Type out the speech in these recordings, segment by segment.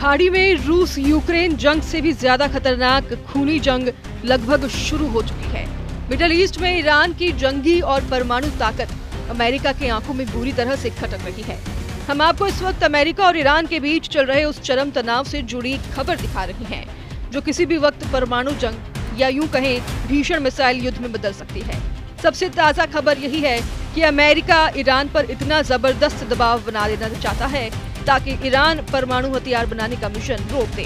खाड़ी में रूस यूक्रेन जंग से भी ज्यादा खतरनाक खूनी जंग लगभग शुरू हो चुकी है। मिडिल ईस्ट में ईरान की जंगी और परमाणु ताकत अमेरिका की आंखों में बुरी तरह से खटक रही है। हम आपको इस वक्त अमेरिका और ईरान के बीच चल रहे उस चरम तनाव से जुड़ी खबर दिखा रही हैं, जो किसी भी वक्त परमाणु जंग या यूं कहें भीषण मिसाइल युद्ध में बदल सकती है। सबसे ताजा खबर यही है कि अमेरिका ईरान पर इतना जबरदस्त दबाव बना देना चाहता है ताकि ईरान परमाणु हथियार बनाने का मिशन रोक दे।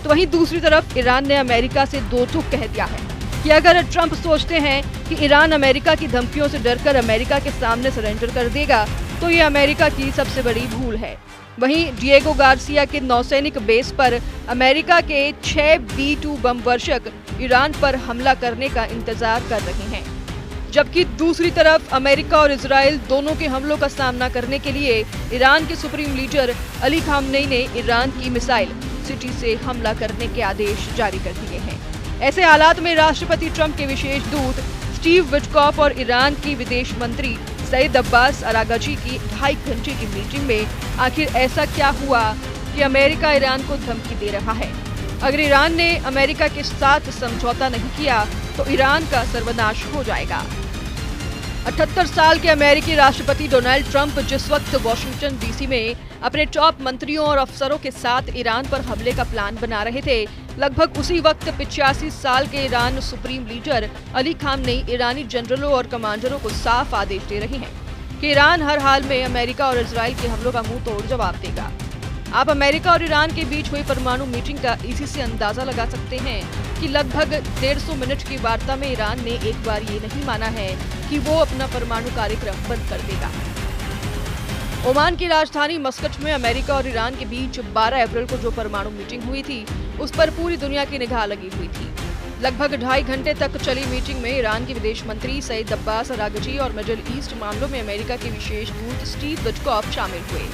तो वहीं दूसरी तरफ ईरान ने अमेरिका से दो टूक कह दिया है कि अगर ट्रंप सोचते हैं कि ईरान अमेरिका की धमकियों से डरकर अमेरिका के सामने सरेंडर कर देगा तो ये अमेरिका की सबसे बड़ी भूल है। वहीं डिएगो गार्सिया के नौसैनिक बेस पर अमेरिका के 6 B-2 बम वर्षक ईरान पर हमला करने का इंतजार कर रहे हैं, जबकि दूसरी तरफ अमेरिका और इजराइल दोनों के हमलों का सामना करने के लिए ईरान के सुप्रीम लीडर अली खामनेई ने ईरान की मिसाइल सिटी से हमला करने के आदेश जारी कर दिए हैं। ऐसे हालात में राष्ट्रपति ट्रंप के विशेष दूत स्टीव विटकॉफ और ईरान की विदेश मंत्री सईद अब्बास अरागची की 2.5 घंटे की मीटिंग में आखिर ऐसा क्या हुआ कि अमेरिका ईरान को धमकी दे रहा है। अगर ईरान ने अमेरिका के साथ समझौता नहीं किया तो ईरान का सर्वनाश हो जाएगा। 78 साल के अमेरिकी राष्ट्रपति डोनाल्ड ट्रंप जिस वक्त वॉशिंगटन डीसी में अपने टॉप मंत्रियों और अफसरों के साथ ईरान पर हमले का प्लान बना रहे थे, लगभग उसी वक्त 85 साल के Iran supreme leader Ali Khamenei ईरानी जनरलों और कमांडरों को साफ आदेश दे रहे हैं कि ईरान हर हाल में अमेरिका और इजराइल के हमलों का मुंह तोड़ जवाब देगा। आप अमेरिका और ईरान के बीच हुई परमाणु मीटिंग का इसी से अंदाजा लगा सकते हैं कि लगभग 150 मिनट की वार्ता में ईरान ने एक बार ये नहीं माना है कि वो अपना परमाणु कार्यक्रम बंद कर देगा। ओमान की राजधानी मस्कट में अमेरिका और ईरान के बीच 12 अप्रैल को जो परमाणु मीटिंग हुई थी, उस पर पूरी दुनिया की निगाह लगी हुई थी। लगभग 2.5 घंटे तक चली मीटिंग में ईरान के विदेश मंत्री सईद अब्बास अरागची और मिडिल ईस्ट मामलों में अमेरिका के विशेष दूत स्टीव विटकॉफ शामिल हुए।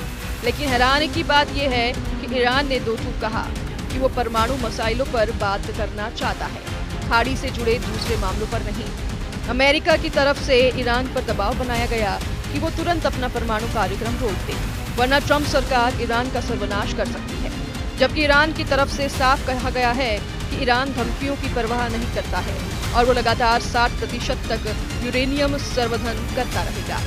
लेकिन हैरानी की बात यह है कि ईरान ने दो टूक कहा कि वो परमाणु मसाइलों पर बात करना चाहता है, खाड़ी से जुड़े दूसरे मामलों पर नहीं। अमेरिका की तरफ से ईरान पर दबाव बनाया गया कि वो तुरंत अपना परमाणु कार्यक्रम रोक दे, वरना ट्रंप सरकार ईरान का सर्वनाश कर सकती है। जबकि ईरान की तरफ से साफ कहा गया है कि ईरान धमकियों की परवाह नहीं करता है और वो लगातार 60% तक यूरेनियम संवर्धन करता रहेगा।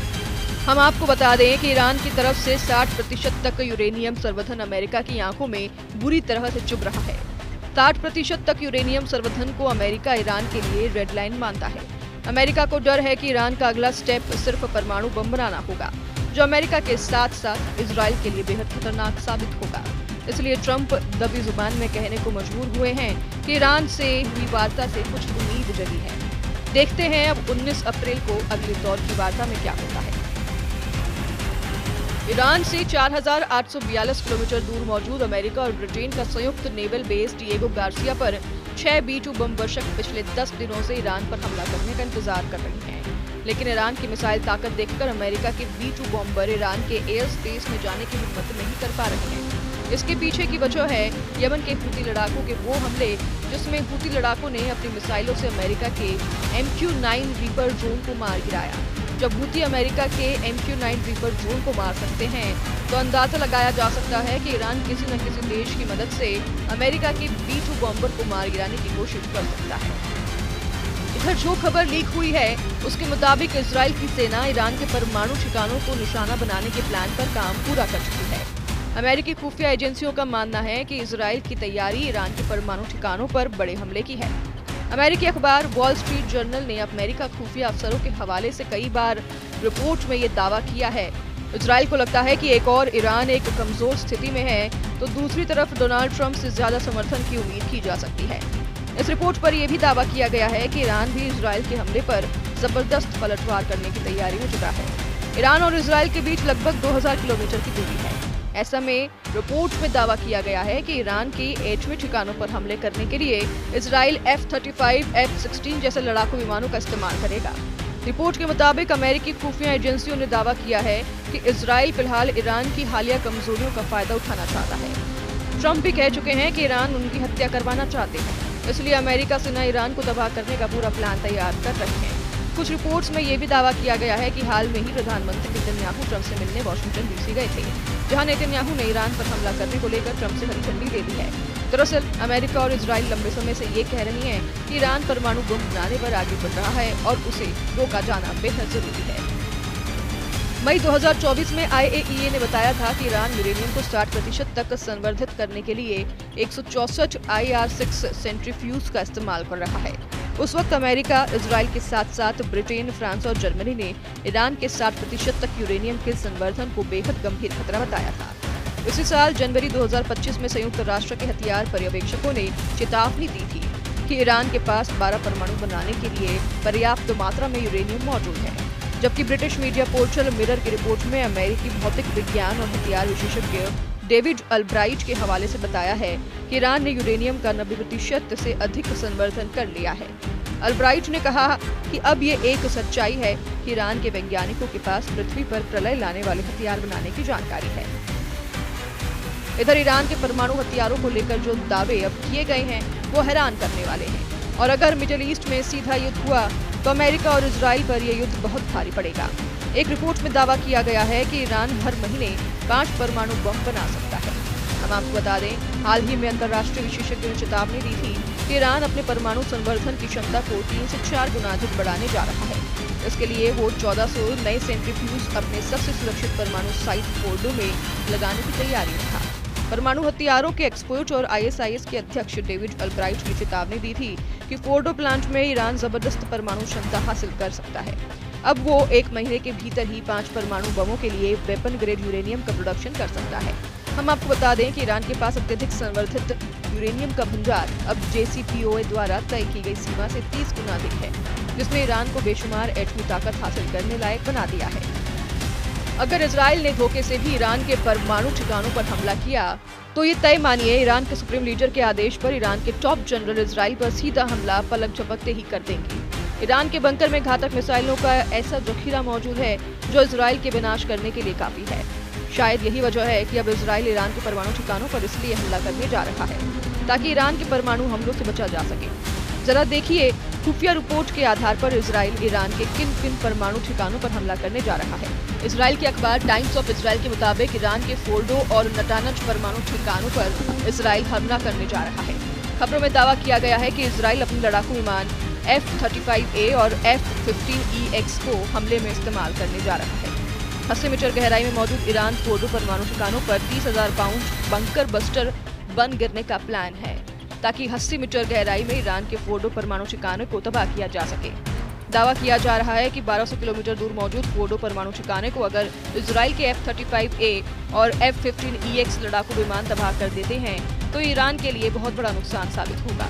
हम आपको बता दें कि ईरान की तरफ से 60% तक यूरेनियम संवर्धन अमेरिका की आंखों में बुरी तरह से चुभ रहा है। 60% तक यूरेनियम संवर्धन को अमेरिका ईरान के लिए रेड लाइन मानता है। अमेरिका को डर है कि ईरान का अगला स्टेप सिर्फ परमाणु बम बनाना होगा, जो अमेरिका के साथ साथ इजराइल के लिए बेहद खतरनाक साबित होगा। इसलिए ट्रंप दबी जुबान में कहने को मजबूर हुए हैं कि ईरान से हुई वार्ता से कुछ उम्मीद जगी है। देखते हैं अब 19 अप्रैल को अगले दौर की वार्ता में क्या होता है। ईरान से 4,842 किलोमीटर दूर मौजूद अमेरिका और ब्रिटेन का संयुक्त नेवल बेस डिएगो गार्सिया पर 6 B-2 बम वर्षक पिछले 10 दिनों से ईरान पर हमला करने का इंतजार कर रही हैं। लेकिन ईरान की मिसाइल ताकत देखकर अमेरिका के B-2 बॉम्बर ईरान के एयर स्पेस में जाने की हिम्मत नहीं कर पा रहे हैं। इसके पीछे की वजह है यमन के हूती लड़ाकों के वो हमले, जिसमें हूती लड़ाकों ने अपनी मिसाइलों से अमेरिका के MQ-9 रीपर ड्रोन को मार गिराया। जब हूती अमेरिका के MQ-9 रीपर ड्रोन को मार सकते हैं तो अंदाजा लगाया जा सकता है कि ईरान किसी न किसी देश की मदद से अमेरिका के B-2 बॉम्बर को मार गिराने की कोशिश कर सकता है। इधर जो खबर लीक हुई है उसके मुताबिक इजराइल की सेना ईरान के परमाणु ठिकानों को निशाना बनाने के प्लान पर काम पूरा कर चुकी है। अमेरिकी खुफिया एजेंसियों का मानना है कि इजराइल की तैयारी ईरान के परमाणु ठिकानों पर बड़े हमले की है। अमेरिकी अखबार वॉल स्ट्रीट जर्नल ने अमेरिका खुफिया अफसरों के हवाले से कई बार रिपोर्ट में ये दावा किया है। इजराइल को लगता है कि एक और ईरान एक कमजोर स्थिति में है तो दूसरी तरफ डोनाल्ड ट्रंप से ज्यादा समर्थन की उम्मीद की जा सकती है। इस रिपोर्ट पर यह भी दावा किया गया है कि ईरान भी इजराइल के हमले पर जबरदस्त पलटवार करने की तैयारी में जुटा है। ईरान और इजराइल के बीच लगभग 2000 किलोमीटर की दूरी है। ऐसा में रिपोर्ट में दावा किया गया है कि ईरान की एटमी ठिकानों पर हमले करने के लिए इजराइल F-35, F-16 जैसे लड़ाकू विमानों का इस्तेमाल करेगा। रिपोर्ट के मुताबिक अमेरिकी खुफिया एजेंसियों ने दावा किया है कि इजराइल फिलहाल ईरान की हालिया कमजोरियों का फायदा उठाना चाहता है। ट्रंप भी कह चुके हैं कि ईरान उनकी हत्या करवाना चाहते हैं, इसलिए अमेरिका सेना ईरान को तबाह करने का पूरा प्लान तैयार कर रही है। कुछ रिपोर्ट्स में ये भी दावा किया गया है कि हाल में ही प्रधानमंत्री नेतन्याहू ट्रंप से मिलने वॉशिंगटन डीसी गए थे, जहां नेतन्याहू ने ईरान पर हमला करने को लेकर ट्रंप से हरी झंडी दे दी है। दरअसल अमेरिका और इजराइल लंबे समय से ये कह रही हैं कि ईरान परमाणु बम बनाने पर आगे बढ़ रहा है और उसे रोका जाना बेहद जरूरी है। मई 2024 में IAEA ने बताया था कि ईरान यूरेनियम को 60% तक संवर्धित करने के लिए 164 IR-6 सेंट्रीफ्यूज का इस्तेमाल कर रहा है। उस वक्त अमेरिका, इजराइल के साथ साथ ब्रिटेन, फ्रांस और जर्मनी ने ईरान के 60% तक यूरेनियम के संवर्धन को बेहद गंभीर खतरा बताया था। इसी साल जनवरी 2025 में संयुक्त राष्ट्र के हथियार पर्यवेक्षकों ने चेतावनी दी थी कि ईरान के पास 12 परमाणु बनाने के लिए पर्याप्त मात्रा में यूरेनियम मौजूद है, जबकि ब्रिटिश मीडिया पोर्टल मिरर की रिपोर्ट में अमेरिकी भौतिक विज्ञान और हथियार विशेषज्ञ डेविड अल्ब्राइट के हवाले से बताया है कि ईरान ने यूरेनियम का 90% से अधिक संवर्धन कर लिया है। अल्ब्राइट ने कहा कि अब ये एक सच्चाई है कि ईरान के वैज्ञानिकों के पास पृथ्वी पर प्रलय लाने वाले हथियार बनाने की जानकारी है। इधर ईरान के परमाणु हथियारों को लेकर जो दावे अब किए गए हैं वो हैरान करने वाले हैं, और अगर मिडिल ईस्ट में सीधा युद्ध हुआ तो अमेरिका और इजराइल पर यह युद्ध बहुत भारी पड़ेगा। एक रिपोर्ट में दावा किया गया है कि ईरान हर महीने 5 परमाणु बम बना सकता है। हम आपको बता दें, हाल ही में अंतर्राष्ट्रीय विशेषज्ञों ने चेतावनी दी थी कि ईरान अपने परमाणु संवर्धन की क्षमता को 3 से 4 गुना अधिक बढ़ाने जा रहा है। इसके लिए वो 1400 नए सेंट्रीफ्यूज अपने सबसे सुरक्षित परमाणु साइट फोर्डो में लगाने की तैयारी में था। परमाणु हथियारों के एक्सपर्ट और ISIS के अध्यक्ष डेविड अल्ब्राइट ने चेतावनी दी थी कि फोर्डो प्लांट में ईरान जबरदस्त परमाणु क्षमता हासिल कर सकता है। अब वो 1 महीने के भीतर ही 5 परमाणु बमों के लिए वेपन ग्रेड यूरेनियम का प्रोडक्शन कर सकता है। हम आपको बता दें कि ईरान के पास अत्यधिक संवर्धित यूरेनियम का भंडार अब JCPOA द्वारा तय की गई सीमा से 30 गुना अधिक है, जिसने ईरान को बेशुमार एटमी ताकत हासिल करने लायक बना दिया है। अगर इजराइल ने धोखे से भी ईरान के परमाणु ठिकानों पर हमला किया तो ये तय मानिए ईरान के सुप्रीम लीडर के आदेश पर ईरान के टॉप जनरल इजराइल पर सीधा हमला पलक झपकते ही कर देंगे। ईरान के बंकर में घातक मिसाइलों का ऐसा जखीरा मौजूद है जो इजराइल के विनाश करने के लिए काफी है। शायद यही वजह है कि अब इजराइल ईरान के परमाणु ठिकानों पर इसलिए हमला करने जा रहा है ताकि ईरान के परमाणु हमलों से बचा जा सके। जरा देखिए खुफिया रिपोर्ट के आधार पर इजराइल ईरान के किन किन परमाणु ठिकानों पर हमला करने जा रहा है। इजराइल के अखबार टाइम्स ऑफ इजराइल के मुताबिक ईरान के फोर्डो और नटानज परमाणु ठिकानों पर इजराइल हमला करने जा रहा है। खबरों में दावा किया गया है कि इजराइल अपने लड़ाकू विमान F-35A और F-15EX को हमले में इस्तेमाल करने जा रहा है। 80 मीटर गहराई में मौजूद ईरान फोर्डो परमाणु ठिकानों पर 30,000 पाउंड बंकर बस्टर बन गिरने का प्लान है ताकि 80 मीटर गहराई में ईरान के फोर्डो परमाणु ठिकाने को तबाह किया जा सके। दावा किया जा रहा है कि 1200 किलोमीटर दूर मौजूद फोर्डो परमाणु ठिकाने को अगर इजराइल के F-35A और F-15EX लड़ाकू विमान तबाह कर देते हैं तो ईरान के लिए बहुत बड़ा नुकसान साबित होगा।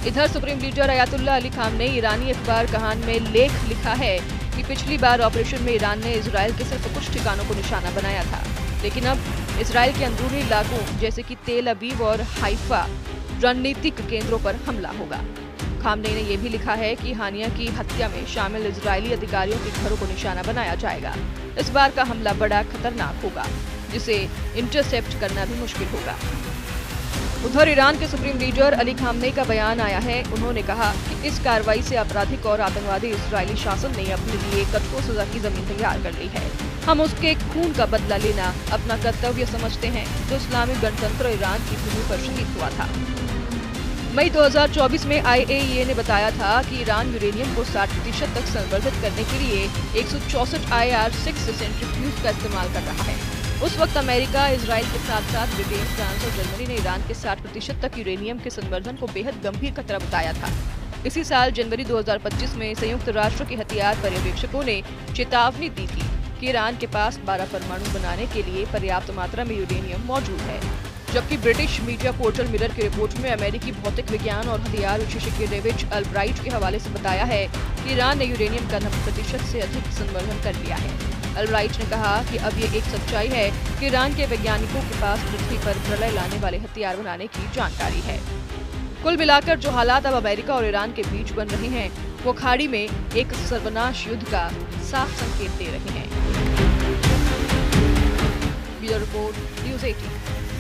इधर supreme leader Ayatollah Ali Khamenei ने ईरानी अखबार कहान में लेख लिखा है कि पिछली बार ऑपरेशन में ईरान ने इजराइल के सिर्फ कुछ ठिकानों को निशाना बनाया था, लेकिन अब इजराइल के अंदरूनी इलाकों जैसे कि तेल अवीव और हाइफा रणनीतिक केंद्रों पर हमला होगा। खामनेई ने यह भी लिखा है कि हानिया की हत्या में शामिल इजरायली अधिकारियों के घरों को निशाना बनाया जाएगा। इस बार का हमला बड़ा खतरनाक होगा जिसे इंटरसेप्ट करना भी मुश्किल होगा। उधर ईरान के सुप्रीम लीडर अली खामनेई का बयान आया है। उन्होंने कहा कि इस कार्रवाई से आपराधिक और आतंकवादी इजरायली शासन ने अपने लिए कठोर सजा की जमीन तैयार कर ली है। हम उसके खून का बदला लेना अपना कर्तव्य समझते हैं जो इस्लामिक गणतंत्र ईरान की भूमि पर शहीद हुआ था। मई 2024 में IAEA ने बताया था कि ईरान यूरेनियम को 60% तक संवर्धित करने के लिए 164 IR-6 सेंट्रीफ्यूज का इस्तेमाल कर रहा है। उस वक्त अमेरिका, इजराइल के साथ साथ ब्रिटेन, फ्रांस और जर्मनी ने ईरान के 60% तक यूरेनियम के संवर्धन को बेहद गंभीर खतरा बताया था। इसी साल जनवरी 2025 में संयुक्त राष्ट्र के हथियार पर्यवेक्षकों ने चेतावनी दी थी कि ईरान के पास 12 परमाणु बनाने के लिए पर्याप्त मात्रा में यूरेनियम मौजूद है, जबकि ब्रिटिश मीडिया पोर्टल मिरर की रिपोर्ट में अमेरिकी भौतिक विज्ञान और हथियार विशेषज्ञ डेविड अल्ब्राइट के हवाले से बताया है कि ईरान ने यूरेनियम का 90% से अधिक संवर्धन कर लिया है। अल्ब्राइट ने कहा कि अब ये एक सच्चाई है कि ईरान के वैज्ञानिकों के पास पृथ्वी पर प्रलय लाने वाले हथियार बनाने की जानकारी है। कुल मिलाकर जो हालात अब अमेरिका और ईरान के बीच बन रहे हैं वो खाड़ी में एक सर्वनाश युद्ध का साफ संकेत दे रहे हैं। Bureau report, news 18।